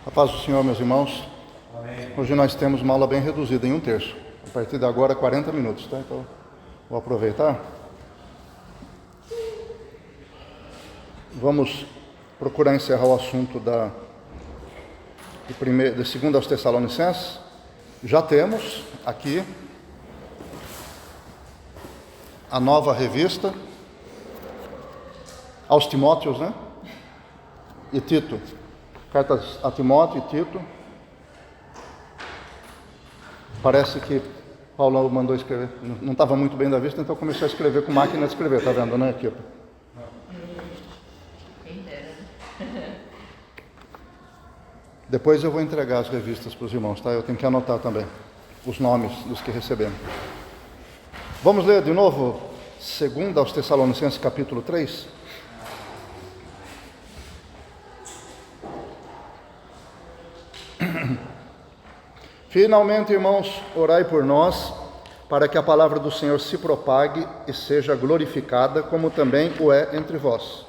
A paz do Senhor, meus irmãos. Amém. Hoje nós temos uma aula bem reduzida, em 1/3. A partir de agora, 40 minutos, tá? Então, vou aproveitar. Vamos procurar encerrar o assunto de 2 aos Tessalonicenses. Já temos aqui a nova revista aos Timóteos, né? E Tito. Cartas a Timóteo e Tito. Parece que Paulo mandou escrever. Não estava muito bem da vista, então começou a escrever com máquina de escrever, tá vendo, né, aqui? Quem dera. Depois eu vou entregar as revistas para os irmãos, tá? Eu tenho que anotar também os nomes dos que recebemos. Vamos ler de novo 2 aos Tessalonicenses, capítulo 3. Finalmente, irmãos, orai por nós, para que a palavra do Senhor se propague e seja glorificada, como também o é entre vós.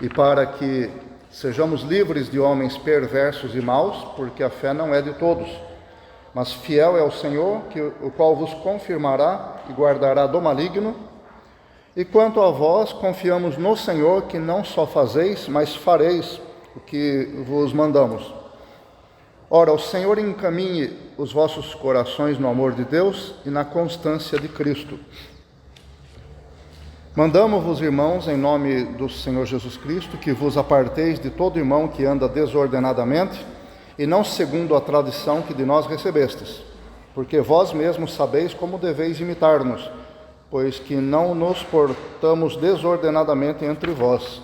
E para que sejamos livres de homens perversos e maus, porque a fé não é de todos, mas fiel é o Senhor, o qual vos confirmará e guardará do maligno. E quanto a vós, confiamos no Senhor, que não só fazeis, mas fareis o que vos mandamos. Ora, o Senhor encaminhe os vossos corações no amor de Deus e na constância de Cristo. Mandamo-vos, irmãos, em nome do Senhor Jesus Cristo, que vos aparteis de todo irmão que anda desordenadamente, e não segundo a tradição que de nós recebestes, porque vós mesmos sabeis como deveis imitar-nos, pois que não nos portamos desordenadamente entre vós.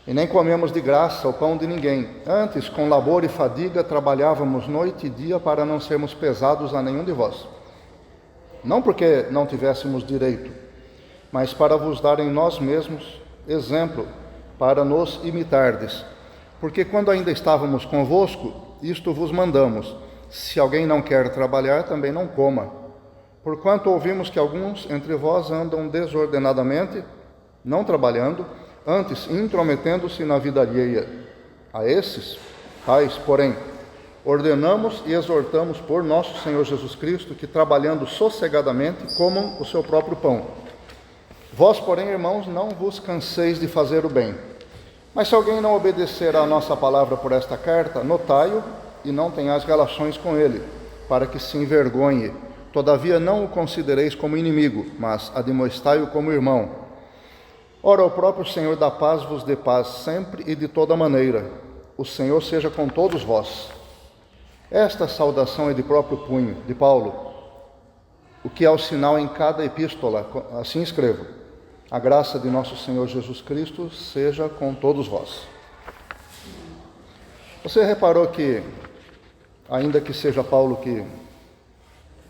E nem comemos de graça o pão de ninguém. Antes, com labor e fadiga, trabalhávamos noite e dia para não sermos pesados a nenhum de vós. Não porque não tivéssemos direito, mas para vos dar em nós mesmos exemplo, para nos imitardes. Porque quando ainda estávamos convosco, isto vos mandamos: se alguém não quer trabalhar, também não coma. Porquanto ouvimos que alguns entre vós andam desordenadamente, não trabalhando, antes intrometendo-se na vida alheia. A esses, tais, porém, ordenamos e exortamos por nosso Senhor Jesus Cristo, que trabalhando sossegadamente comam o seu próprio pão. Vós, porém, irmãos, não vos canseis de fazer o bem. Mas se alguém não obedecer à nossa palavra por esta carta, notai-o e não tenhais relações com ele, para que se envergonhe. Todavia não o considereis como inimigo, mas admoestai-o como irmão. Ora, o próprio Senhor da paz vos dê paz sempre e de toda maneira. O Senhor seja com todos vós. Esta saudação é de próprio punho, de Paulo, o que é o sinal em cada epístola. Assim escrevo: a graça de nosso Senhor Jesus Cristo seja com todos vós. Você reparou que, ainda que seja Paulo que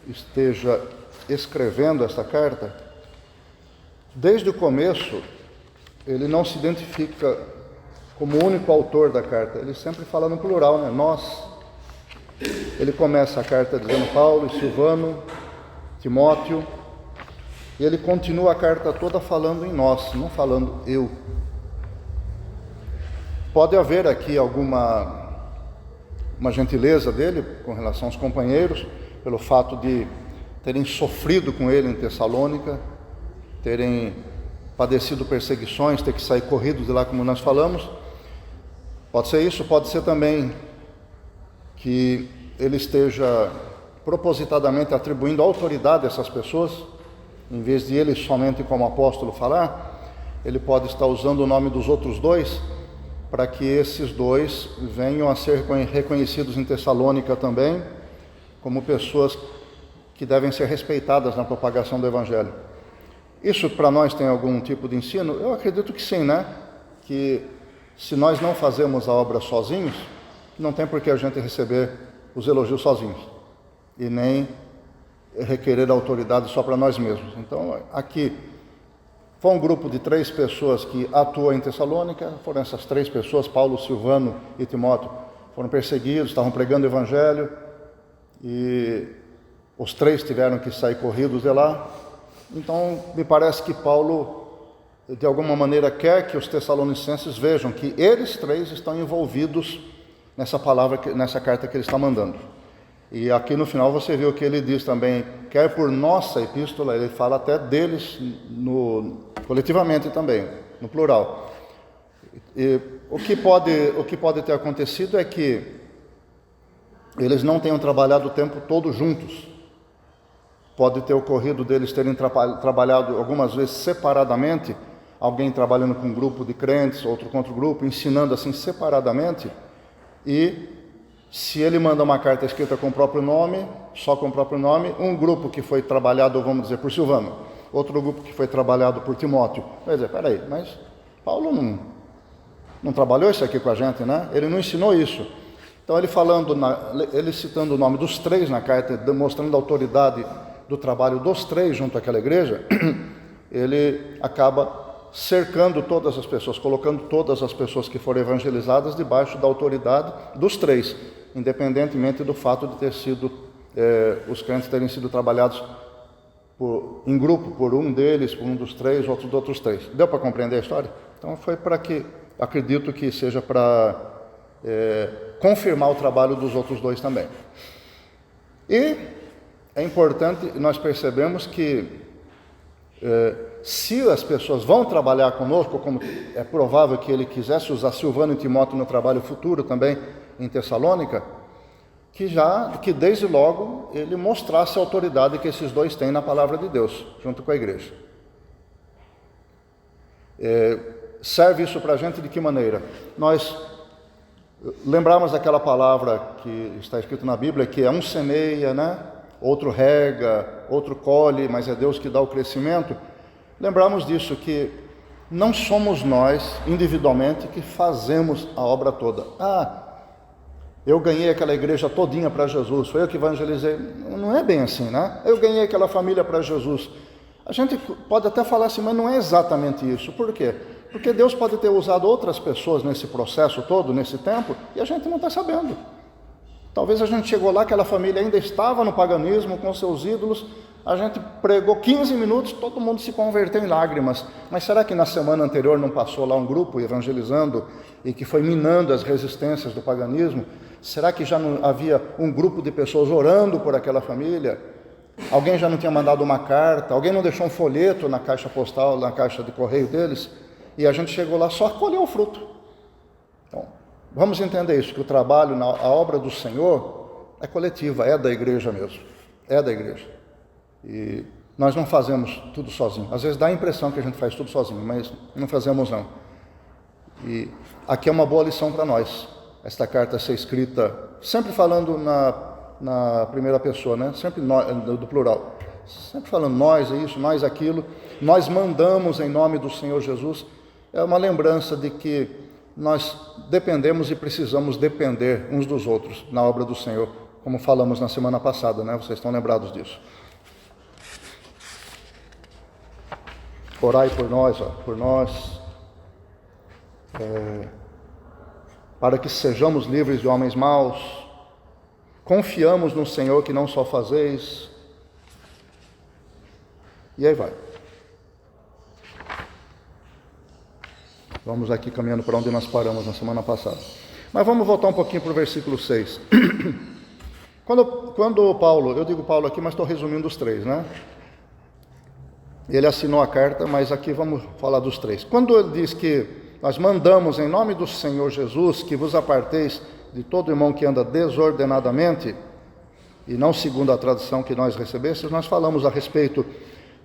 esteja escrevendo esta carta, desde o começo, ele não se identifica como o único autor da carta, ele sempre fala no plural, né? Nós. Ele começa a carta dizendo Paulo e Silvano, Timóteo, e ele continua a carta toda falando em nós, não falando eu. Pode haver aqui uma gentileza dele com relação aos companheiros, pelo fato de terem sofrido com ele em Tessalônica, terem padecido perseguições, ter que sair corridos de lá, como nós falamos. Pode ser isso, pode ser também que ele esteja propositadamente atribuindo autoridade a essas pessoas, em vez de ele somente como apóstolo falar, ele pode estar usando o nome dos outros dois, para que esses dois venham a ser reconhecidos em Tessalônica também, como pessoas que devem ser respeitadas na propagação do Evangelho. Isso para nós tem algum tipo de ensino? Eu acredito que sim, né? Que se nós não fazemos a obra sozinhos, não tem por que a gente receber os elogios sozinhos, e nem requerer autoridade só para nós mesmos. Então, aqui foi um grupo de 3 pessoas que atuam em Tessalônica. Foram essas 3 pessoas, Paulo, Silvano e Timóteo, foram perseguidos, estavam pregando o Evangelho, e os 3 tiveram que sair corridos de lá. Então, me parece que Paulo de alguma maneira, quer que os tessalonicenses vejam que eles três estão envolvidos nessa palavra, nessa carta que ele está mandando. E aqui no final você viu que ele diz também, quer por nossa epístola, ele fala até deles coletivamente também, no plural. E o que pode ter acontecido é que eles não tenham trabalhado o tempo todo juntos. Pode ter ocorrido deles terem trabalhado algumas vezes separadamente, alguém trabalhando com um grupo de crentes, outro com outro grupo, ensinando assim separadamente. E se ele manda uma carta escrita com o próprio nome, só com o próprio nome, um grupo que foi trabalhado, vamos dizer, por Silvano, outro grupo que foi trabalhado por Timóteo. Quer dizer, peraí, mas Paulo não trabalhou isso aqui com a gente, né? Ele não ensinou isso. Então ele citando o nome dos três na carta, demonstrando a autoridade do trabalho dos três junto àquela igreja, ele acaba cercando todas as pessoas, colocando todas as pessoas que foram evangelizadas debaixo da autoridade dos três, independentemente do fato de ter sido, os crentes terem sido trabalhados em grupo, por um deles, por um dos três, outro dos outros três. Deu para compreender a história? Então foi para que, acredito que seja para confirmar o trabalho dos outros dois também. E é importante, nós percebemos que se as pessoas vão trabalhar conosco, como é provável que ele quisesse usar Silvano e Timóteo no trabalho futuro também em Tessalônica, que desde logo ele mostrasse a autoridade que esses dois têm na palavra de Deus, junto com a igreja. Serve isso para a gente de que maneira? Nós lembramos daquela palavra que está escrito na Bíblia, que um semeia, né? Outro rega, outro colhe, mas é Deus que dá o crescimento. Lembramos disso, que não somos nós, individualmente, que fazemos a obra toda. Eu ganhei aquela igreja todinha para Jesus, foi eu que evangelizei. Não é bem assim, né? Eu ganhei aquela família para Jesus. A gente pode até falar assim, mas não é exatamente isso. Por quê? Porque Deus pode ter usado outras pessoas nesse processo todo, nesse tempo, e a gente não está sabendo. Talvez a gente chegou lá, aquela família ainda estava no paganismo, com seus ídolos, a gente pregou 15 minutos, todo mundo se converteu em lágrimas. Mas será que na semana anterior não passou lá um grupo evangelizando e que foi minando as resistências do paganismo? Será que já não havia um grupo de pessoas orando por aquela família? Alguém já não tinha mandado uma carta? Alguém não deixou um folheto na caixa postal, na caixa de correio deles? E a gente chegou lá, só colheu o fruto. Então, vamos entender isso, que o trabalho, a obra do Senhor é coletiva, é da igreja mesmo, é da igreja. E nós não fazemos tudo sozinho. Às vezes dá a impressão que a gente faz tudo sozinho, mas não fazemos não. E aqui é uma boa lição para nós, esta carta ser escrita, sempre falando na primeira pessoa, né? Sempre do plural. Sempre falando nós, é isso, nós, aquilo. Nós mandamos em nome do Senhor Jesus. É uma lembrança de que nós dependemos e precisamos depender uns dos outros na obra do Senhor, como falamos na semana passada, né? Vocês estão lembrados disso. Orai por nós, para que sejamos livres de homens maus. Confiamos no Senhor que não só fazeis. E aí vai. Vamos aqui caminhando para onde nós paramos na semana passada. Mas vamos voltar um pouquinho para o versículo 6. Quando Paulo, eu digo Paulo aqui, mas estou resumindo os três, né? Ele assinou a carta, mas aqui vamos falar dos três. Quando ele diz que nós mandamos em nome do Senhor Jesus que vos aparteis de todo irmão que anda desordenadamente, e não segundo a tradição que nós recebestes, nós falamos a respeito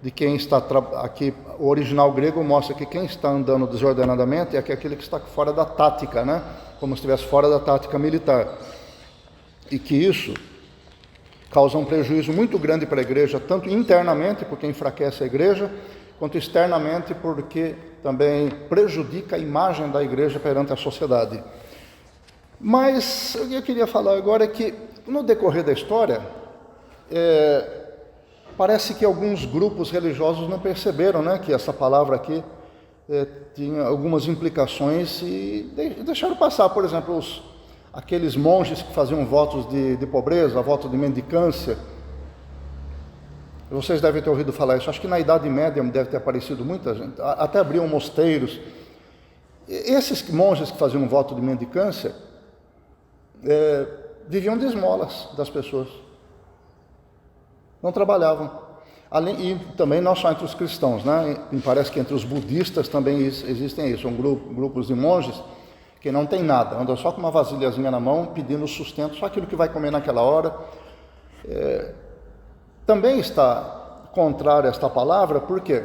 de quem está aqui, o original grego mostra que quem está andando desordenadamente é aquele que está fora da tática, né? Como se estivesse fora da tática militar. E que isso causa um prejuízo muito grande para a igreja, tanto internamente, porque enfraquece a igreja, quanto externamente, porque também prejudica a imagem da igreja perante a sociedade. Mas o que eu queria falar agora é que, no decorrer da história, parece que alguns grupos religiosos não perceberam, né, que essa palavra aqui tinha algumas implicações e deixaram passar. Por exemplo, aqueles monges que faziam votos de pobreza, votos de mendicância. Vocês devem ter ouvido falar isso. Acho que na Idade Média deve ter aparecido muita gente. Até abriam mosteiros. Esses monges que faziam um voto de mendicância viviam de esmolas das pessoas. Não trabalhavam. E também não só entre os cristãos, né? Me parece que entre os budistas também existem isso. São grupos de monges que não tem nada, andam só com uma vasilhazinha na mão, pedindo sustento, só aquilo que vai comer naquela hora. Também está contrário a esta palavra, por quê?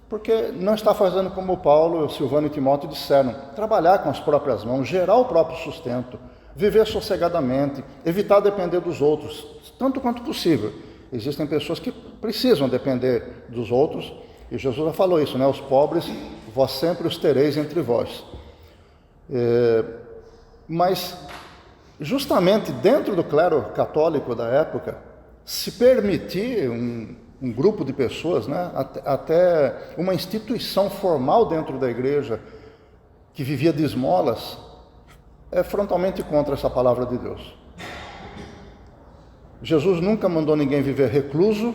Porque não está fazendo como Paulo, Silvano e Timóteo disseram, trabalhar com as próprias mãos, gerar o próprio sustento, viver sossegadamente, evitar depender dos outros, tanto quanto possível. Existem pessoas que precisam depender dos outros, e Jesus já falou isso, né? Os pobres, vós sempre os tereis entre vós. Mas, justamente dentro do clero católico da época, se permitir um grupo de pessoas, né, até uma instituição formal dentro da igreja que vivia de esmolas, é frontalmente contra essa palavra de Deus. Jesus nunca mandou ninguém viver recluso,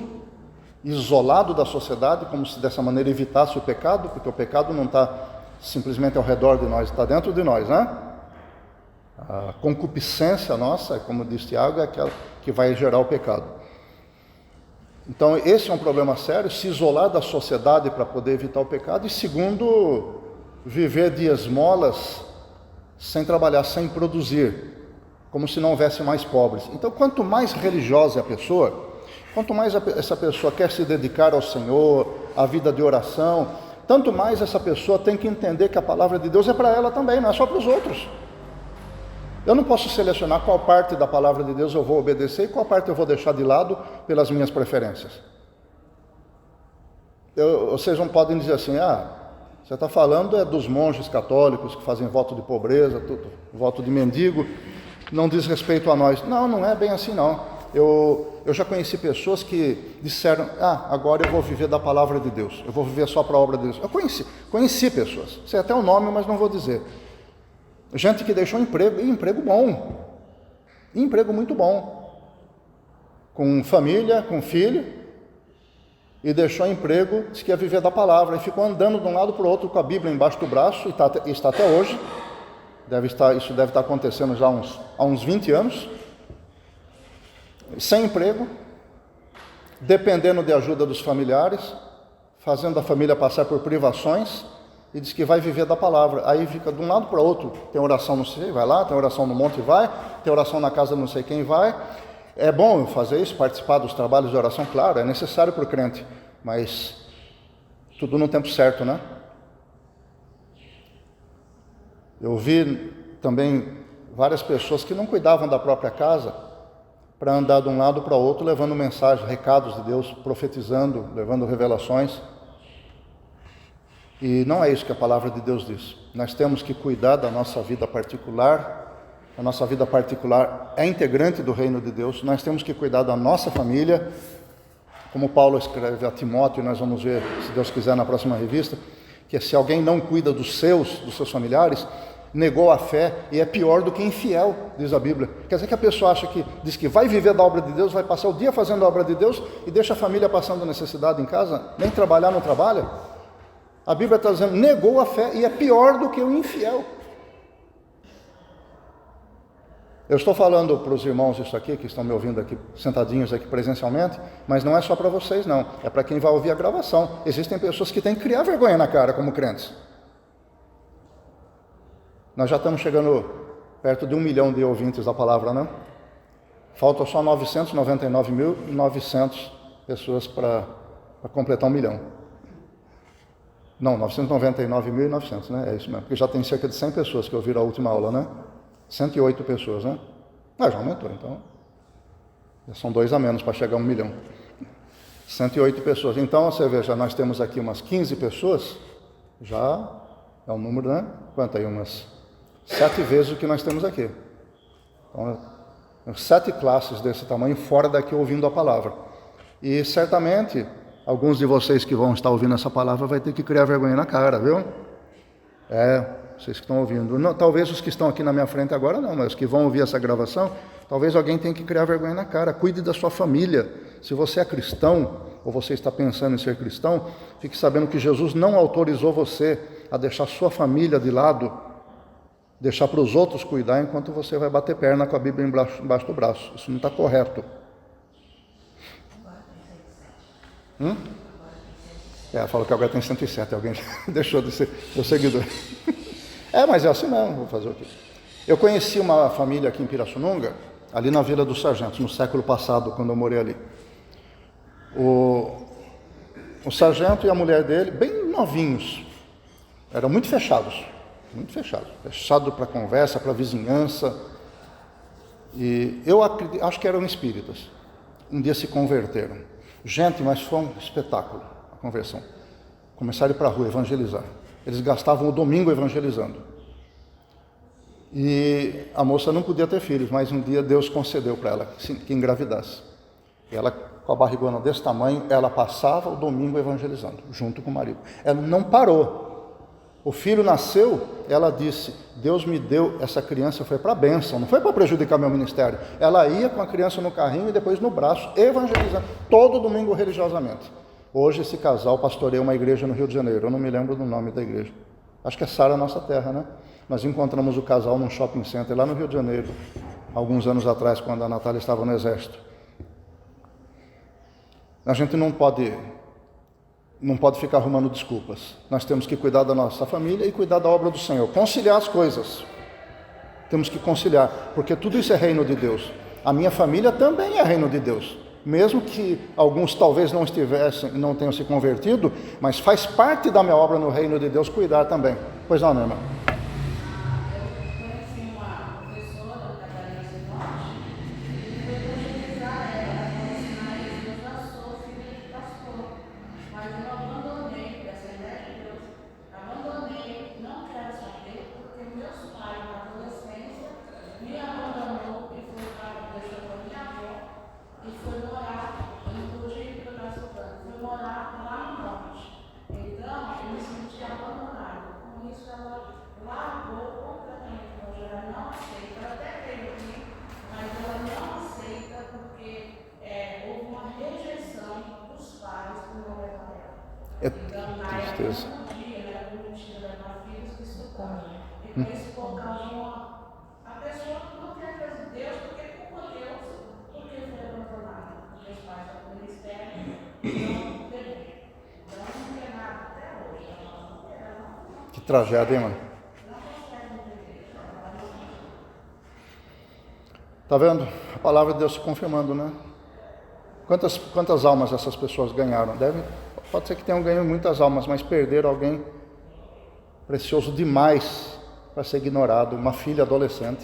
isolado da sociedade, como se dessa maneira evitasse o pecado, porque o pecado não está simplesmente ao redor de nós, está dentro de nós, né? A concupiscência nossa, como diz Tiago, é aquela que vai gerar o pecado. Então, esse é um problema sério, se isolar da sociedade para poder evitar o pecado. E segundo, viver de esmolas, sem trabalhar, sem produzir, como se não houvesse mais pobres. Então, quanto mais religiosa é a pessoa, quanto mais essa pessoa quer se dedicar ao Senhor, à vida de oração, tanto mais essa pessoa tem que entender que a palavra de Deus é para ela também, não é só para os outros. Eu não posso selecionar qual parte da palavra de Deus eu vou obedecer e qual parte eu vou deixar de lado pelas minhas preferências. Vocês não podem dizer assim, você está falando dos monges católicos que fazem voto de pobreza, voto de mendigo, não diz respeito a nós. Não é bem assim não. Eu já conheci pessoas que disseram, agora eu vou viver da palavra de Deus, eu vou viver só para a obra de Deus. Eu conheci pessoas, sei até o nome, mas não vou dizer. Gente que deixou emprego, e emprego bom, emprego muito bom, com família, com filho, e deixou emprego, disse que ia viver da palavra, e ficou andando de um lado para o outro com a Bíblia embaixo do braço, e está até hoje. Isso deve estar acontecendo já há uns 20 anos, sem emprego, dependendo de ajuda dos familiares, fazendo a família passar por privações, e diz que vai viver da palavra. Aí fica de um lado para o outro, tem oração não sei, vai lá, tem oração no monte, vai, tem oração na casa não sei quem, vai. É bom fazer isso, participar dos trabalhos de oração, claro, é necessário para o crente, mas tudo no tempo certo, né? Eu vi também várias pessoas que não cuidavam da própria casa para andar de um lado para o outro, levando mensagens, recados de Deus, profetizando, levando revelações. E não é isso que a palavra de Deus diz. Nós temos que cuidar da nossa vida particular. A nossa vida particular é integrante do reino de Deus. Nós temos que cuidar da nossa família. Como Paulo escreve a Timóteo, nós vamos ver, se Deus quiser, na próxima revista, que se alguém não cuida dos seus familiares, negou a fé e é pior do que infiel, diz a Bíblia. Quer dizer que a pessoa diz que vai viver da obra de Deus, vai passar o dia fazendo a obra de Deus e deixa a família passando necessidade em casa, nem trabalhar não trabalha. A Bíblia está dizendo, negou a fé e é pior do que o infiel. Eu estou falando para os irmãos isso aqui, que estão me ouvindo aqui, sentadinhos aqui presencialmente, mas não é só para vocês não, é para quem vai ouvir a gravação. Existem pessoas que têm que criar vergonha na cara como crentes. Nós já estamos chegando perto de 1 milhão de ouvintes da palavra, né? Faltam só 999.900 pessoas para completar 1 milhão. Não, 999.900, né? É isso mesmo, porque já tem cerca de 100 pessoas que ouviram a última aula, né? 108 pessoas, né? Já aumentou, então. Já são 2 a menos para chegar a 1 milhão. 108 pessoas. Então, você veja, nós temos aqui umas 15 pessoas, já é um número, né? Quanto aí? Umas 7 vezes o que nós temos aqui. Então, 7 classes desse tamanho fora daqui ouvindo a palavra. E certamente, alguns de vocês que vão estar ouvindo essa palavra vai ter que criar vergonha na cara, viu? Vocês que estão ouvindo. Não, talvez os que estão aqui na minha frente agora não, mas os que vão ouvir essa gravação, talvez alguém tenha que criar vergonha na cara. Cuide da sua família. Se você é cristão, ou você está pensando em ser cristão, fique sabendo que Jesus não autorizou você a deixar sua família de lado, deixar para os outros cuidar, enquanto você vai bater perna com a Bíblia embaixo do braço. Isso não está correto. Falou que agora tem 107, alguém deixou de ser meu seguidor. Mas é assim mesmo, vou fazer o quê? Eu conheci uma família aqui em Pirassununga, ali na Vila dos Sargentos, no século passado, quando eu morei ali. O sargento e a mulher dele, bem novinhos, eram muito fechados para conversa, para vizinhança, e eu acho que eram espíritas. Um dia se converteram. Gente, mas foi um espetáculo a conversão. Começaram a ir para a rua evangelizar. Eles gastavam o domingo evangelizando. E a moça não podia ter filhos, mas um dia Deus concedeu para ela que engravidasse. E ela, com a barrigona desse tamanho, ela passava o domingo evangelizando, junto com o marido. Ela não parou. O filho nasceu, ela disse, Deus me deu, essa criança foi para a bênção, não foi para prejudicar meu ministério. Ela ia com a criança no carrinho e depois no braço, evangelizando, todo domingo religiosamente. Hoje esse casal pastoreia uma igreja no Rio de Janeiro, eu não me lembro do nome da igreja. Acho que é Sara Nossa Terra, né? Nós encontramos o casal num shopping center lá no Rio de Janeiro, alguns anos atrás, quando a Natália estava no exército. A gente não pode ficar arrumando desculpas. Nós temos que cuidar da nossa família e cuidar da obra do Senhor. Conciliar as coisas. Temos que conciliar, porque tudo isso é reino de Deus. A minha família também é reino de Deus. Mesmo que alguns talvez não tenham se convertido, mas faz parte da minha obra no reino de Deus cuidar também. Pois não, minha irmã? É tristeza. Que tragédia, hein, mano? Tá vendo? A palavra de Deus se confirmando, né? Quantas almas essas pessoas ganharam? Pode ser que tenham ganho muitas almas, mas perderam alguém precioso demais para ser ignorado. Uma filha adolescente.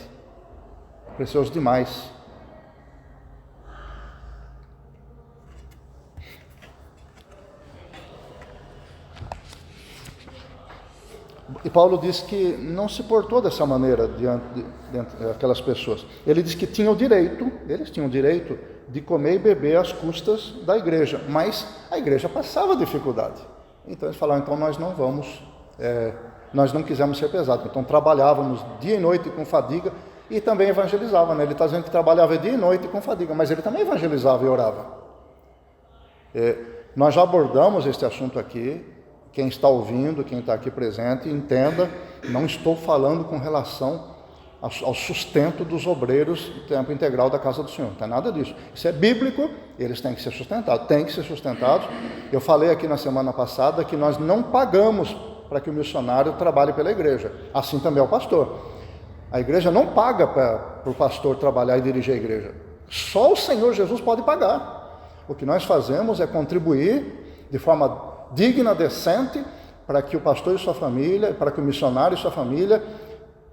Precioso demais. E Paulo diz que não se portou dessa maneira diante daquelas pessoas. Ele diz que eles tinham o direito de comer e beber às custas da igreja, mas a igreja passava dificuldade. Então eles falaram, então nós não vamos, nós não quisemos ser pesados. Então trabalhávamos dia e noite com fadiga e também evangelizava, né? Ele está dizendo que trabalhava dia e noite com fadiga, mas ele também evangelizava e orava. Nós já abordamos este assunto aqui. Quem está ouvindo, quem está aqui presente, entenda, não estou falando com relação ao sustento dos obreiros do tempo integral da casa do Senhor, não tem nada disso. Isso é bíblico, eles têm que ser sustentados, Eu falei aqui na semana passada que nós não pagamos para que o missionário trabalhe pela igreja, assim também é o pastor. A igreja não paga para o pastor trabalhar e dirigir a igreja, só o Senhor Jesus pode pagar. O que nós fazemos é contribuir de forma digna, decente, para que o pastor e sua família, para que o missionário e sua família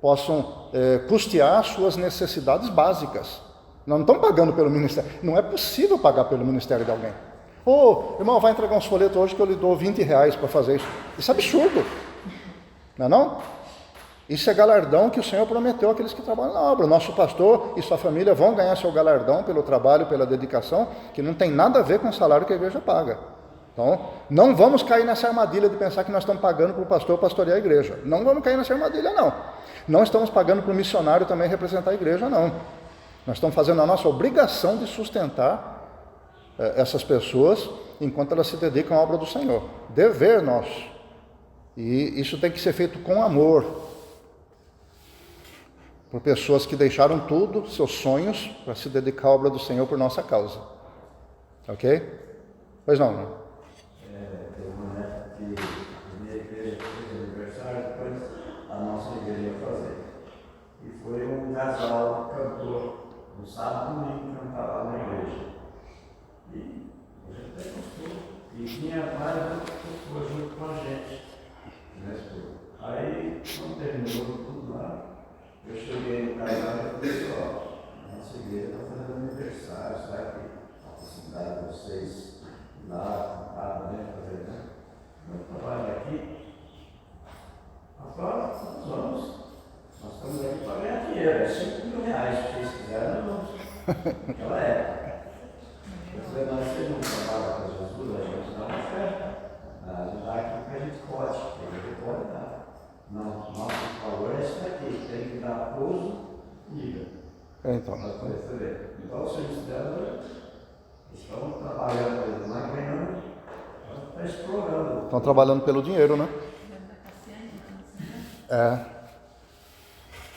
possam custear suas necessidades básicas. Nós não estamos pagando pelo ministério, não é possível pagar pelo ministério de alguém. Irmão, vai entregar uns folhetos hoje que eu lhe dou R$20 para fazer isso. Isso é absurdo, não é não? Isso é galardão que o Senhor prometeu àqueles que trabalham na obra. O nosso pastor e sua família vão ganhar seu galardão pelo trabalho, pela dedicação, que não tem nada a ver com o salário que a igreja paga. Então, não vamos cair nessa armadilha de pensar que nós estamos pagando para o pastor pastorear a igreja. Não vamos cair nessa armadilha, não. Não estamos pagando para o missionário também representar a igreja, não. Nós estamos fazendo a nossa obrigação de sustentar essas pessoas enquanto elas se dedicam à obra do Senhor. Dever nosso. E isso tem que ser feito com amor. Por pessoas que deixaram tudo, seus sonhos, para se dedicar à obra do Senhor por nossa causa. Ok? Pois não, né? Teve uma época que a minha igreja fez aniversário, depois a nossa igreja ia fazer. E foi um casal cantor, no sábado e domingo cantava na igreja. E a gente até gostou. E tinha várias pessoas junto com a gente. Aí, quando terminou tudo lá, eu cheguei no casamento e disse, ó, nossa igreja está fazendo aniversário, será que a possibilidade de vocês ir lá, cantar, né, fazer, né? Eu trabalho aqui. Agora, nós vamos. Nós estamos aqui para ganhar dinheiro, é 5 mil reais, se vocês quiserem, nós vamos. Naquela época. Eu falei, mas vocês não trabalham com Jesus, a gente dá uma oferta. A gente dá aquilo que a gente pode, que a gente pode dar. Não, nosso valor é isso daqui, tem que dar pouso e liga. Então, os filhos dela estão trabalhando lá, ganhando, está explorando. Estão trabalhando pelo dinheiro, né?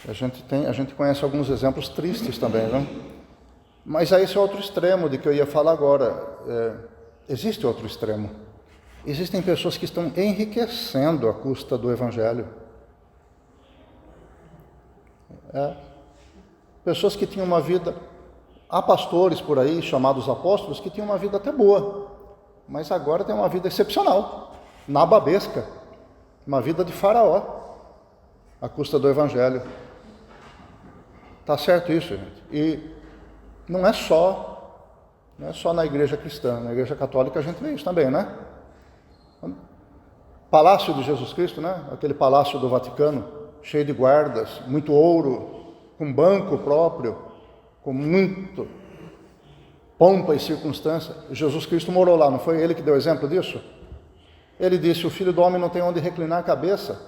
A gente conhece alguns exemplos tristes também, né? Mas aí esse é outro extremo de que eu ia falar agora. Existe outro extremo. Existem pessoas que estão enriquecendo à custa do Evangelho. Pessoas que tinham uma vida... Há pastores por aí, chamados apóstolos, que tinham uma vida até boa, mas agora tem uma vida excepcional, nababesca, uma vida de faraó, à custa do Evangelho. Tá certo isso, gente? E não é só na igreja cristã, na igreja católica a gente vê isso também, né? Palácio de Jesus Cristo, né? Aquele palácio do Vaticano, cheio de guardas, muito ouro, com banco próprio, com muito pompa e circunstância. Jesus Cristo morou lá, não foi ele que deu exemplo disso? Ele disse, o Filho do Homem não tem onde reclinar a cabeça.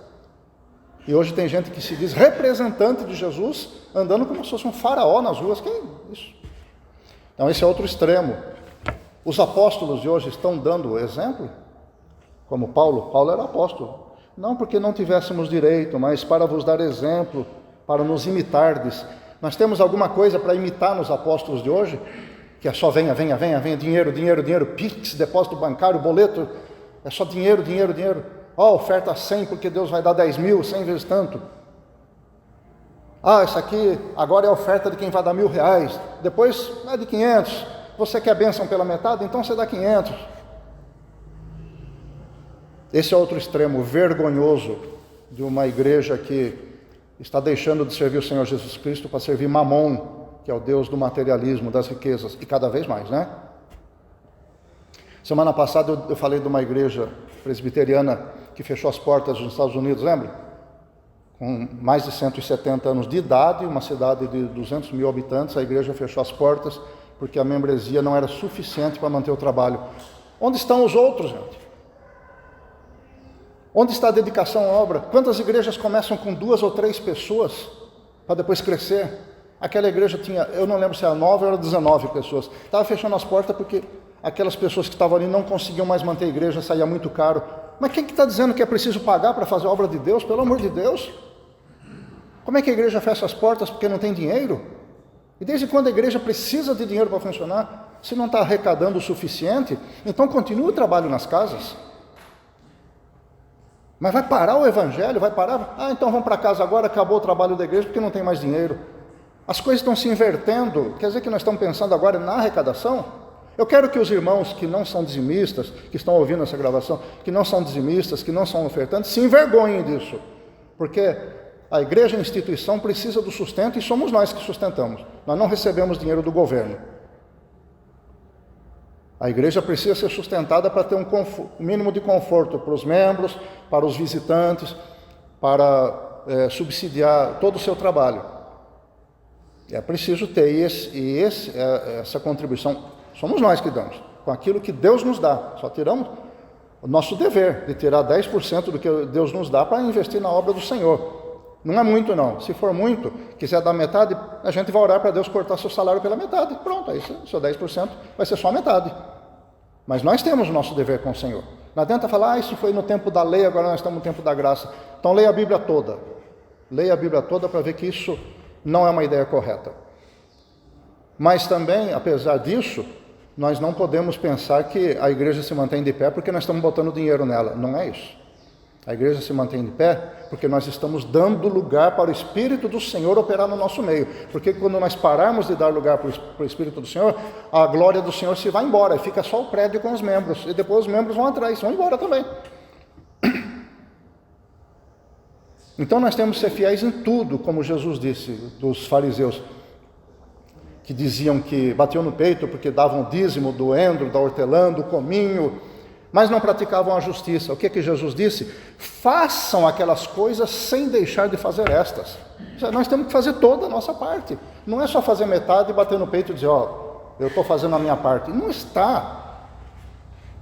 E hoje tem gente que se diz representante de Jesus, andando como se fosse um faraó nas ruas. Que é isso? Então esse é outro extremo. Os apóstolos de hoje estão dando exemplo? Como Paulo era apóstolo. Não porque não tivéssemos direito, mas para vos dar exemplo, para nos imitardes. Nós temos alguma coisa para imitar nos apóstolos de hoje? Que é só venha, dinheiro, Pix, depósito bancário, boleto, é só dinheiro. Oferta 100 porque Deus vai dar 10 mil, 100 vezes tanto. Isso aqui agora é a oferta de quem vai dar R$1.000, depois é de 500. Você quer bênção pela metade? Então você dá 500. Esse é outro extremo vergonhoso de uma igreja que está deixando de servir o Senhor Jesus Cristo para servir Mamon, que é o Deus do materialismo, das riquezas, e cada vez mais, né? Semana passada eu falei de uma igreja presbiteriana que fechou as portas nos Estados Unidos, lembra? Com mais de 170 anos de idade, uma cidade de 200 mil habitantes, a igreja fechou as portas porque a membresia não era suficiente para manter o trabalho. Onde estão os outros, gente? Onde está a dedicação à obra? Quantas igrejas começam com 2 ou 3 pessoas para depois crescer? Aquela igreja tinha, eu não lembro se era 9 ou era 19 pessoas. Estava fechando as portas porque aquelas pessoas que estavam ali não conseguiam mais manter a igreja, saía muito caro. Mas quem que está dizendo que é preciso pagar para fazer a obra de Deus? Pelo amor de Deus! Como é que a igreja fecha as portas porque não tem dinheiro? E desde quando a igreja precisa de dinheiro para funcionar? Se não está arrecadando o suficiente, então continue o trabalho nas casas. Mas vai parar o evangelho? Vai parar? Então vamos para casa agora, acabou o trabalho da igreja porque não tem mais dinheiro. As coisas estão se invertendo. Quer dizer que nós estamos pensando agora na arrecadação? Eu quero que os irmãos que não são dizimistas, que estão ouvindo essa gravação, que não são dizimistas, que não são ofertantes, se envergonhem disso. Porque a igreja, a instituição, precisa do sustento e somos nós que sustentamos. Nós não recebemos dinheiro do governo. A igreja precisa ser sustentada para ter um mínimo de conforto para os membros, para os visitantes, para subsidiar todo o seu trabalho. É preciso ter essa contribuição. Somos nós que damos, com aquilo que Deus nos dá. Só tiramos o nosso dever de tirar 10% do que Deus nos dá para investir na obra do Senhor. Não é muito não. Se for muito, quiser dar metade, a gente vai orar para Deus cortar seu salário pela metade. Pronto, aí seu 10% vai ser só a metade. Mas nós temos o nosso dever com o Senhor. Não adianta falar, isso foi no tempo da lei, agora nós estamos no tempo da graça. Então leia a Bíblia toda. Leia a Bíblia toda para ver que isso não é uma ideia correta. Mas também, apesar disso, nós não podemos pensar que a igreja se mantém de pé porque nós estamos botando dinheiro nela. Não é isso. A igreja se mantém de pé porque nós estamos dando lugar para o Espírito do Senhor operar no nosso meio. Porque quando nós pararmos de dar lugar para o Espírito do Senhor, a glória do Senhor se vai embora, e fica só o prédio com os membros, e depois os membros vão atrás, vão embora também. Então nós temos que ser fiéis em tudo, como Jesus disse dos fariseus, que diziam que batiam no peito porque davam o dízimo do endro, da hortelã, do cominho, mas não praticavam a justiça. O que Jesus disse? Façam aquelas coisas sem deixar de fazer estas. Nós temos que fazer toda a nossa parte. Não é só fazer metade e bater no peito e dizer, eu estou fazendo a minha parte. Não está.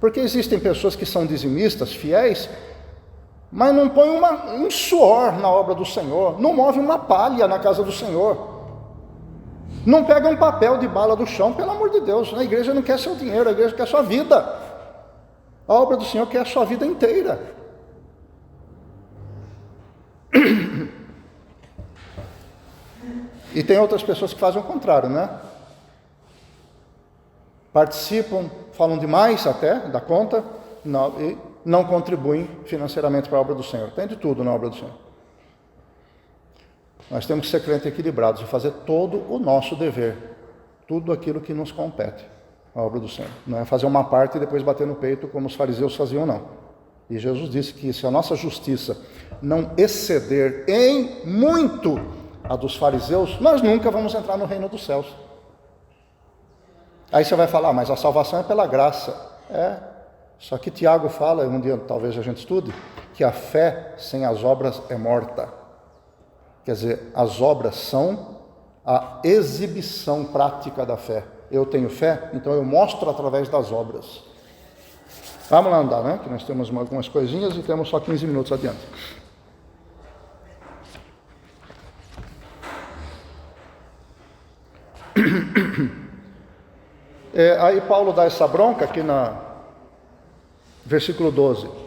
Porque existem pessoas que são dizimistas, fiéis, mas não põem um suor na obra do Senhor, não move uma palha na casa do Senhor. Não pega um papel de bala do chão, pelo amor de Deus. A igreja não quer seu dinheiro, a igreja quer sua vida. A obra do Senhor quer a sua vida inteira. E tem outras pessoas que fazem o contrário, né? Participam, falam demais até da conta, e não contribuem financeiramente para a obra do Senhor. Tem de tudo na obra do Senhor. Nós temos que ser crentes equilibrados e fazer todo o nosso dever, tudo aquilo que nos compete, a obra do Senhor. Não é fazer uma parte e depois bater no peito como os fariseus faziam, não. E Jesus disse que se a nossa justiça não exceder em muito a dos fariseus, nós nunca vamos entrar no reino dos céus. Aí você vai falar, mas a salvação é pela graça. Só que Tiago fala, um dia talvez a gente estude, que a fé sem as obras é morta. Quer dizer, as obras são a exibição prática da fé. Eu tenho fé, então eu mostro através das obras. Vamos lá andar, né? Que nós temos algumas coisinhas e temos só 15 minutos adiante. Aí Paulo dá essa bronca aqui na versículo 12.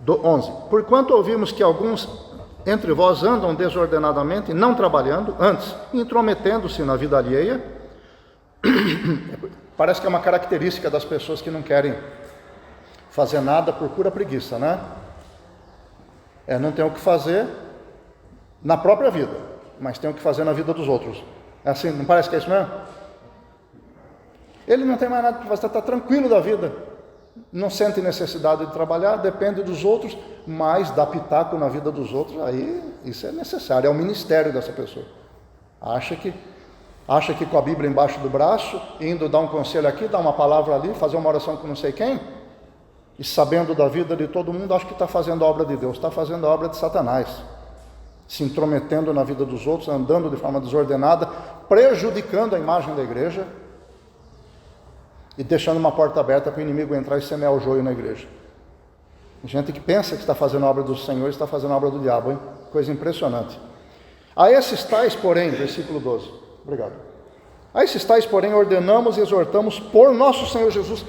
11. Porquanto ouvimos que alguns entre vós andam desordenadamente, não trabalhando, antes, intrometendo-se na vida alheia. Parece que é uma característica das pessoas que não querem fazer nada por pura preguiça, né? Não tem o que fazer na própria vida, mas tem o que fazer na vida dos outros. É assim, não parece que é isso mesmo? Ele não tem mais nada para fazer, está tranquilo da vida. Não sente necessidade de trabalhar, depende dos outros, mas dá pitaco na vida dos outros, aí isso é necessário, é o ministério dessa pessoa. Acha que com a Bíblia embaixo do braço, indo dar um conselho aqui, dar uma palavra ali, fazer uma oração com não sei quem, e sabendo da vida de todo mundo, acha que está fazendo a obra de Deus, está fazendo a obra de Satanás, se intrometendo na vida dos outros, andando de forma desordenada, prejudicando a imagem da igreja, e deixando uma porta aberta para o inimigo entrar e semear o joio na igreja. Gente que pensa que está fazendo a obra do Senhor, está fazendo a obra do diabo, hein? Coisa impressionante. A esses tais, porém, versículo 12, obrigado. A esses tais, porém, ordenamos e exortamos por nosso Senhor Jesus.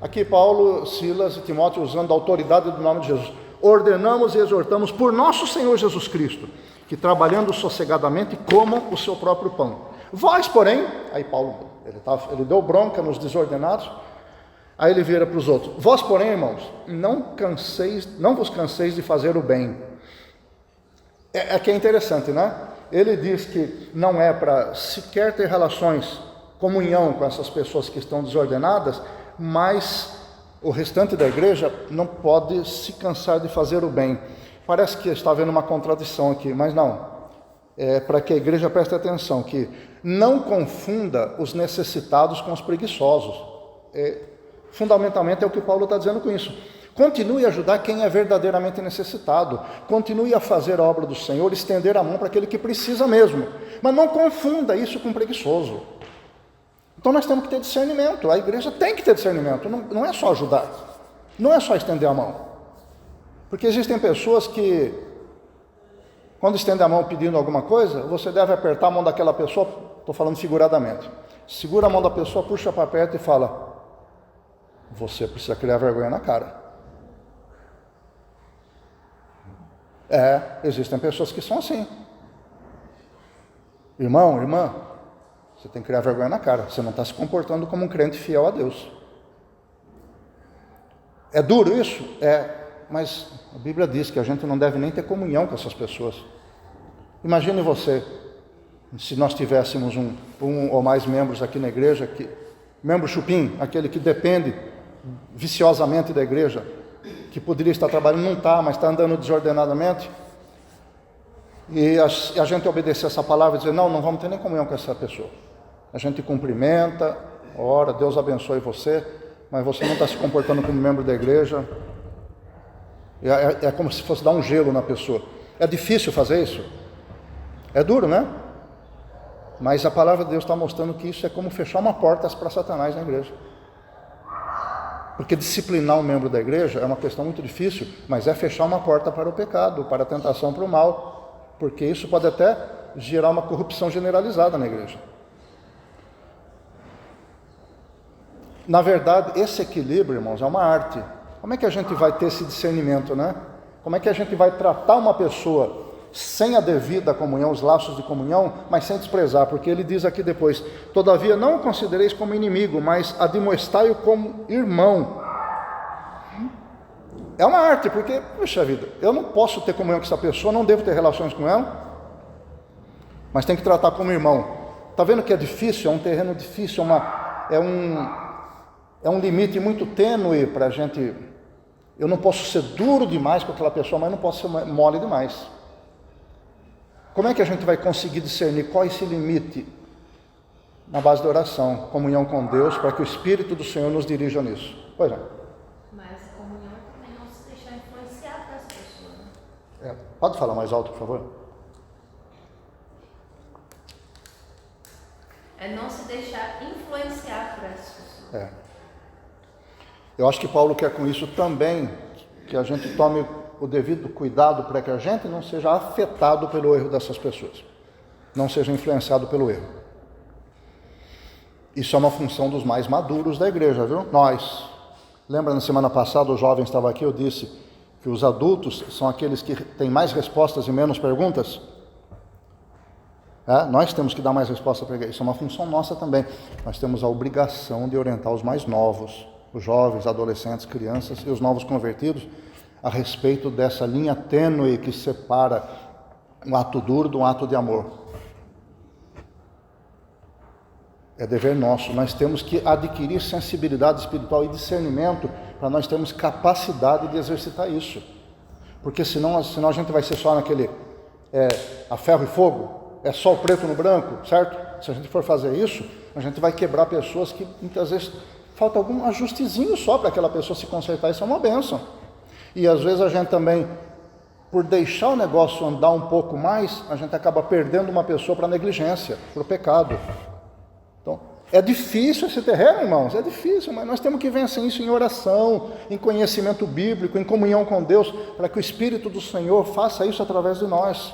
Aqui Paulo, Silas e Timóteo usando a autoridade do nome de Jesus. Ordenamos e exortamos por nosso Senhor Jesus Cristo, que trabalhando sossegadamente comam o seu próprio pão. Vós, porém, aí Paulo, ele deu bronca nos desordenados, aí ele vira para os outros. Vós, porém, irmãos, não vos canseis de fazer o bem. Que é interessante, né? Ele diz que não é para sequer ter relações, comunhão com essas pessoas que estão desordenadas, mas o restante da igreja não pode se cansar de fazer o bem. Parece que está havendo uma contradição aqui, mas não. É para que a igreja preste atenção, que não confunda os necessitados com os preguiçosos. Fundamentalmente é o que Paulo está dizendo com isso. Continue a ajudar quem é verdadeiramente necessitado. Continue a fazer a obra do Senhor, estender a mão para aquele que precisa mesmo. Mas não confunda isso com preguiçoso. Então nós temos que ter discernimento. A igreja tem que ter discernimento. Não é só ajudar. Não é só estender a mão. Porque existem pessoas que, quando estende a mão pedindo alguma coisa, você deve apertar a mão daquela pessoa, estou falando figuradamente, segura a mão da pessoa, puxa para perto e fala: você precisa criar vergonha na cara. Existem pessoas que são assim. Irmão, irmã, você tem que criar vergonha na cara. Você não está se comportando como um crente fiel a Deus. É duro isso? Mas a Bíblia diz que a gente não deve nem ter comunhão com essas pessoas. Imagine você, se nós tivéssemos um ou mais membros aqui na igreja, membro chupim, aquele que depende viciosamente da igreja, que poderia estar trabalhando, não está, mas está andando desordenadamente, e a gente obedecer essa palavra e dizer: não vamos ter nem comunhão com essa pessoa. A gente cumprimenta, ora, Deus abençoe você, mas você não está se comportando como membro da igreja. É como se fosse dar um gelo na pessoa. É difícil fazer isso? É duro, né? Mas a palavra de Deus está mostrando que isso é como fechar uma porta para Satanás na igreja. Porque disciplinar um membro da igreja é uma questão muito difícil, mas é fechar uma porta para o pecado, para a tentação, para o mal. Porque isso pode até gerar uma corrupção generalizada na igreja. Na verdade, esse equilíbrio, irmãos, é uma arte. Como é que a gente vai ter esse discernimento, né? Como é que a gente vai tratar uma pessoa sem a devida comunhão, os laços de comunhão, mas sem desprezar? Porque ele diz aqui depois: todavia não o considereis como inimigo, mas admoestai-o como irmão. É uma arte, porque, puxa vida, eu não posso ter comunhão com essa pessoa, não devo ter relações com ela, mas tem que tratar como irmão. Está vendo que é difícil? É um terreno difícil, é um limite muito tênue para a gente. Eu não posso ser duro demais com aquela pessoa, mas não posso ser mole demais. Como é que a gente vai conseguir discernir qual é esse limite? Na base da oração, comunhão com Deus, para que o Espírito do Senhor nos dirija nisso. Pois é. Mas comunhão também não se deixar influenciar por essa pessoa, né? Pode falar mais alto, por favor? É não se deixar influenciar por essa pessoa. Eu acho que Paulo quer com isso também que a gente tome o devido cuidado para que a gente não seja afetado pelo erro dessas pessoas, não seja influenciado pelo erro. Isso é uma função dos mais maduros da igreja, viu? Nós. Lembra na semana passada, o jovem estava aqui, eu disse que os adultos são aqueles que têm mais respostas e menos perguntas. Nós temos que dar mais respostas para isso, é uma função nossa também. Nós temos a obrigação de orientar os mais novos, os jovens, adolescentes, crianças e os novos convertidos, a respeito dessa linha tênue que separa um ato duro de um ato de amor. É dever nosso, nós temos que adquirir sensibilidade espiritual e discernimento para nós termos capacidade de exercitar isso. Porque senão a gente vai ser só naquele a ferro e fogo, é só o preto no branco, certo? Se a gente for fazer isso, a gente vai quebrar pessoas que muitas vezes falta algum ajustezinho só para aquela pessoa se consertar. Isso é uma bênção. E às vezes a gente também, por deixar o negócio andar um pouco mais, a gente acaba perdendo uma pessoa para a negligência, para o pecado. Então, é difícil esse terreno, irmãos, é difícil, mas nós temos que vencer isso em oração, em conhecimento bíblico, em comunhão com Deus, para que o Espírito do Senhor faça isso através de nós.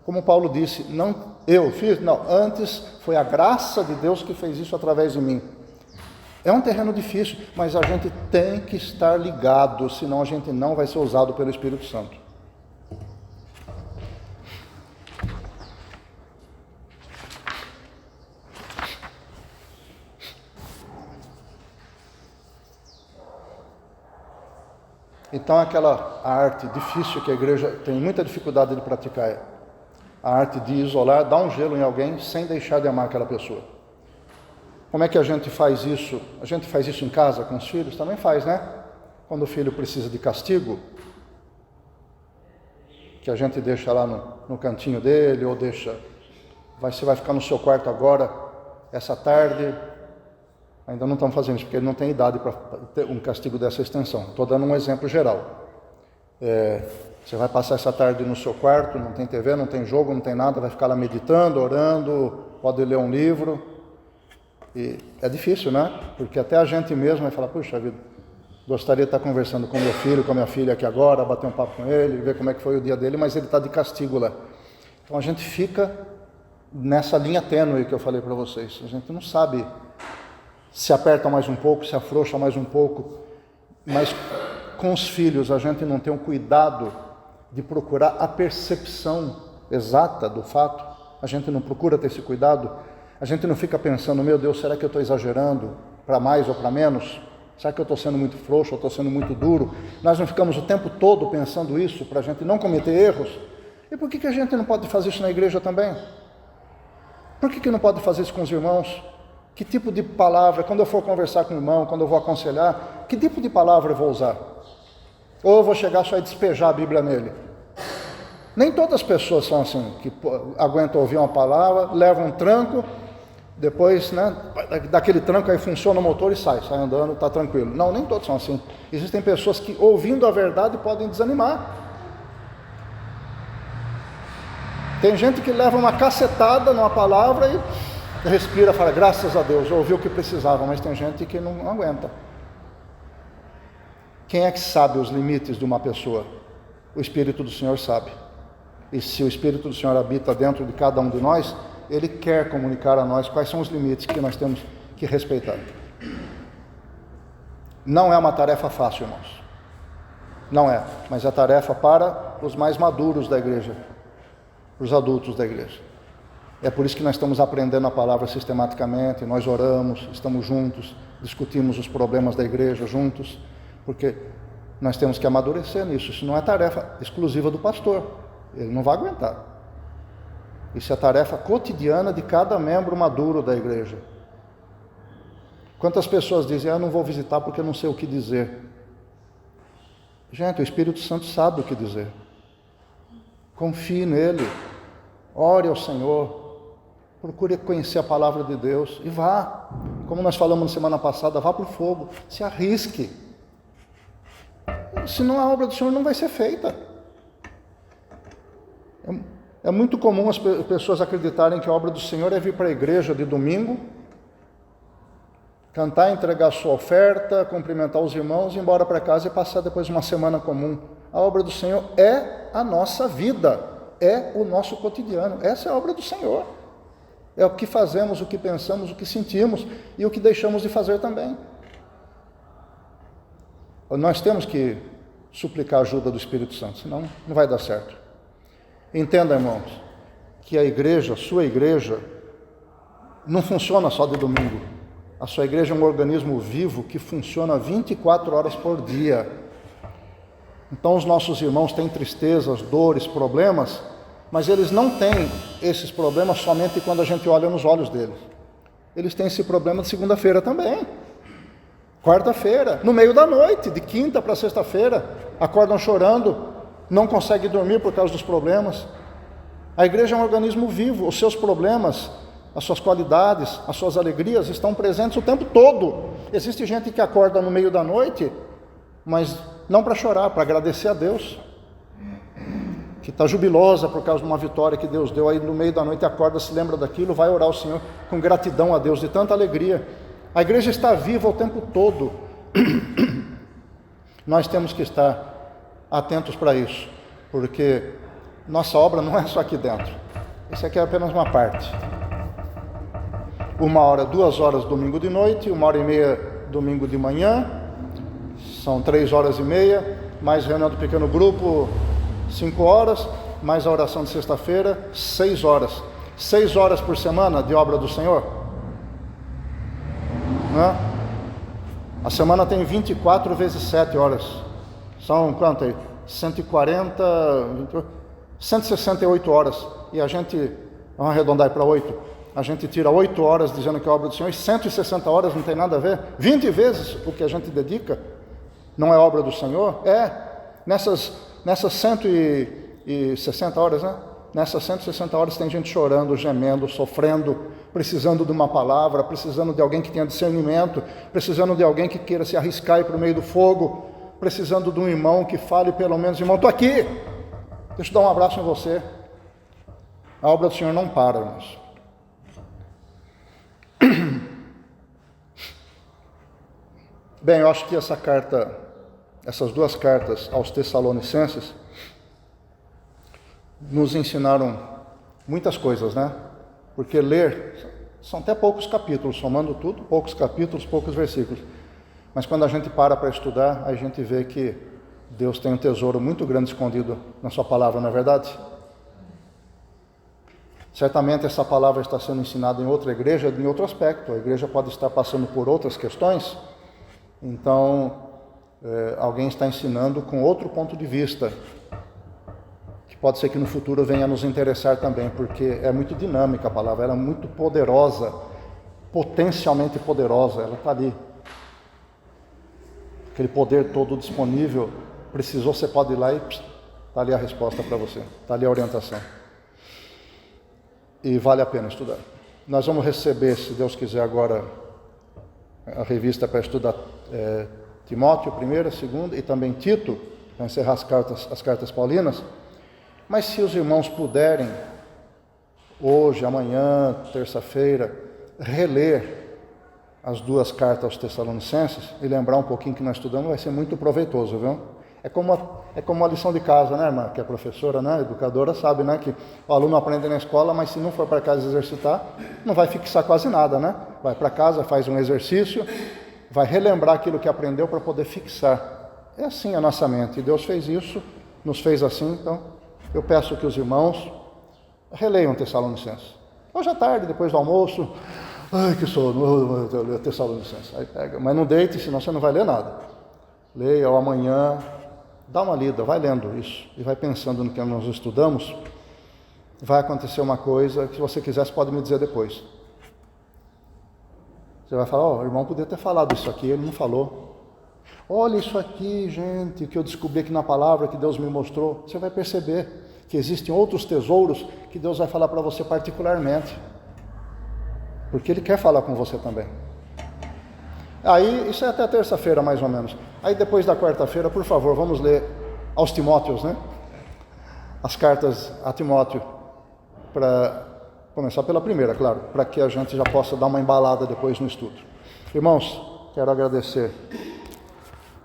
Como Paulo disse, não eu fiz, não, antes foi a graça de Deus que fez isso através de mim. É um terreno difícil, mas a gente tem que estar ligado, senão a gente não vai ser usado pelo Espírito Santo. Então aquela arte difícil que a igreja tem muita dificuldade de praticar, a arte de isolar, dar um gelo em alguém sem deixar de amar aquela pessoa. Como é que a gente faz isso? A gente faz isso em casa com os filhos? Também faz, né? Quando o filho precisa de castigo, que a gente deixa lá no cantinho dele, ou deixa, você vai ficar no seu quarto agora, essa tarde. Ainda não estamos fazendo isso, porque ele não tem idade para ter um castigo dessa extensão. Estou dando um exemplo geral. Você vai passar essa tarde no seu quarto, não tem TV, não tem jogo, não tem nada, vai ficar lá meditando, orando, pode ler um livro. E é difícil, né? Porque até a gente mesmo vai falar: puxa vida, gostaria de estar conversando com meu filho, com a minha filha aqui agora, bater um papo com ele, ver como é que foi o dia dele, mas ele está de castigo lá. Então a gente fica nessa linha tênue que eu falei para vocês. A gente não sabe se aperta mais um pouco, se afrouxa mais um pouco, mas com os filhos a gente não tem um cuidado de procurar a percepção exata do fato. A gente não procura ter esse cuidado. A gente não fica pensando, meu Deus, será que eu estou exagerando para mais ou para menos? Será que eu estou sendo muito frouxo ou estou sendo muito duro? Nós não ficamos o tempo todo pensando isso para a gente não cometer erros. E por que a gente não pode fazer isso na igreja também? Por que não pode fazer isso com os irmãos? Que tipo de palavra, quando eu for conversar com o irmão, quando eu vou aconselhar, que tipo de palavra eu vou usar? Ou eu vou chegar só e despejar a Bíblia nele? Nem todas as pessoas são assim, que aguentam ouvir uma palavra, levam um tranco, depois, né, daquele tranco aí funciona o motor e sai andando, está tranquilo. Não, nem todos são assim. Existem pessoas que, ouvindo a verdade, podem desanimar. Tem gente que leva uma cacetada numa palavra e respira, fala, graças a Deus, ouviu o que precisava, mas tem gente que não aguenta. Quem é que sabe os limites de uma pessoa? O Espírito do Senhor sabe. E se o Espírito do Senhor habita dentro de cada um de nós, Ele quer comunicar a nós quais são os limites que nós temos que respeitar. Não é uma tarefa fácil, irmãos. Não é, mas é tarefa para os mais maduros da igreja, os adultos da igreja. É por isso que nós estamos aprendendo a palavra sistematicamente, nós oramos, estamos juntos, discutimos os problemas da igreja juntos, porque nós temos que amadurecer nisso. Isso não é tarefa exclusiva do pastor, ele não vai aguentar. Isso é tarefa cotidiana de cada membro maduro da igreja. Quantas pessoas dizem, eu não vou visitar porque eu não sei o que dizer. Gente, o Espírito Santo sabe o que dizer. Confie nele, ore ao Senhor, procure conhecer a palavra de Deus e vá. Como nós falamos na semana passada, vá para o fogo, se arrisque. Senão a obra do Senhor não vai ser feita. É muito comum as pessoas acreditarem que a obra do Senhor é vir para a igreja de domingo, cantar, entregar sua oferta, cumprimentar os irmãos, ir embora para casa e passar depois uma semana comum. A obra do Senhor é a nossa vida, é o nosso cotidiano. Essa é a obra do Senhor. É o que fazemos, o que pensamos, o que sentimos e o que deixamos de fazer também. Nós temos que suplicar a ajuda do Espírito Santo, senão não vai dar certo. Entenda, irmãos, que a igreja, a sua igreja, não funciona só de domingo. A sua igreja é um organismo vivo que funciona 24 horas por dia. Então os nossos irmãos têm tristezas, dores, problemas, mas eles não têm esses problemas somente quando a gente olha nos olhos deles. Eles têm esse problema de segunda-feira também. Quarta-feira, no meio da noite, de quinta para sexta-feira, acordam chorando, não conseguem dormir por causa dos problemas. A igreja é um organismo vivo, os seus problemas, as suas qualidades, as suas alegrias estão presentes o tempo todo. Existe gente que acorda no meio da noite, mas não para chorar, para agradecer a Deus, que está jubilosa por causa de uma vitória que Deus deu, aí no meio da noite acorda, se lembra daquilo, vai orar ao Senhor com gratidão a Deus, de tanta alegria. A igreja está viva o tempo todo. Nós temos que estar atentos para isso, porque nossa obra não é só aqui dentro. Isso aqui é apenas uma parte. 1 hora, 2 horas domingo de noite, 1h30 domingo de manhã, são 3 horas e meia, mais reunião do pequeno grupo, 5 horas, mais a oração de sexta-feira, 6 horas. 6 horas por semana de obra do Senhor? Não é? A semana tem 24 vezes 7 horas. São quanto aí? 140, 168 horas. E a gente, vamos arredondar para 8, a gente tira 8 horas dizendo que é obra do Senhor, e 160 horas não tem nada a ver. 20 vezes o que a gente dedica não é obra do Senhor? É. Nessas 160 horas, né? Nessas 160 horas tem gente chorando, gemendo, sofrendo, precisando de uma palavra, precisando de alguém que tenha discernimento, precisando de alguém que queira se arriscar e ir para o meio do fogo, precisando de um irmão que fale pelo menos, irmão, estou aqui, deixa eu dar um abraço em você. A obra do Senhor não para, irmãos. Bem, eu acho que essas 2 cartas aos Tessalonicenses nos ensinaram muitas coisas, né? Porque ler, são até poucos capítulos, somando tudo, poucos capítulos, poucos versículos. Mas quando a gente para estudar, a gente vê que Deus tem um tesouro muito grande escondido na sua palavra, não é verdade? Certamente essa palavra está sendo ensinada em outra igreja, em outro aspecto. A igreja pode estar passando por outras questões. Então, alguém está ensinando com outro ponto de vista, que pode ser que no futuro venha a nos interessar também, porque é muito dinâmica a palavra, ela é muito poderosa, potencialmente poderosa, ela está ali. Aquele poder todo disponível, precisou, você pode ir lá e está ali a resposta para você, está ali a orientação. E vale a pena estudar. Nós vamos receber, se Deus quiser, agora a revista para estudar Timóteo, 1ª, 2ª e também Tito, para encerrar as cartas paulinas. Mas se os irmãos puderem, hoje, amanhã, terça-feira, reler as 2 cartas aos Tessalonicenses e lembrar um pouquinho que nós estudamos, vai ser muito proveitoso, viu? É como uma lição de casa, né, irmã? Que a professora, né, a educadora, sabe, né, que o aluno aprende na escola, mas se não for para casa exercitar, não vai fixar quase nada, né? Vai para casa, faz um exercício, vai relembrar aquilo que aprendeu para poder fixar. É assim a nossa mente. E Deus fez isso, nos fez assim. Então, eu peço que os irmãos releiam Tessalonicenses. Hoje à tarde, depois do almoço, ai, que sono, Tessalonicenses. Aí pega, mas não deite, senão você não vai ler nada. Leia, ou amanhã, dá uma lida, vai lendo isso e vai pensando no que nós estudamos. Vai acontecer uma coisa que, se você quiser, você pode me dizer depois. Você vai falar, o irmão podia ter falado isso aqui, ele não falou. Olha isso aqui, gente, que eu descobri aqui na palavra, que Deus me mostrou. Você vai perceber que existem outros tesouros que Deus vai falar para você particularmente. Porque Ele quer falar com você também. Aí, isso é até terça-feira, mais ou menos. Aí, depois da quarta-feira, por favor, vamos ler aos Timóteos, né? As cartas a Timóteo, para começar pela primeira, claro, para que a gente já possa dar uma embalada depois no estudo. Irmãos, quero agradecer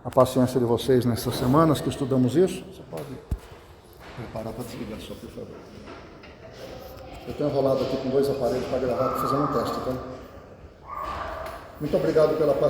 a paciência de vocês nessas semanas que estudamos isso. Você pode preparar para desligar só, por favor. Eu tenho enrolado aqui com 2 aparelhos para gravar, fazendo um teste, tá? Muito obrigado pela paciência.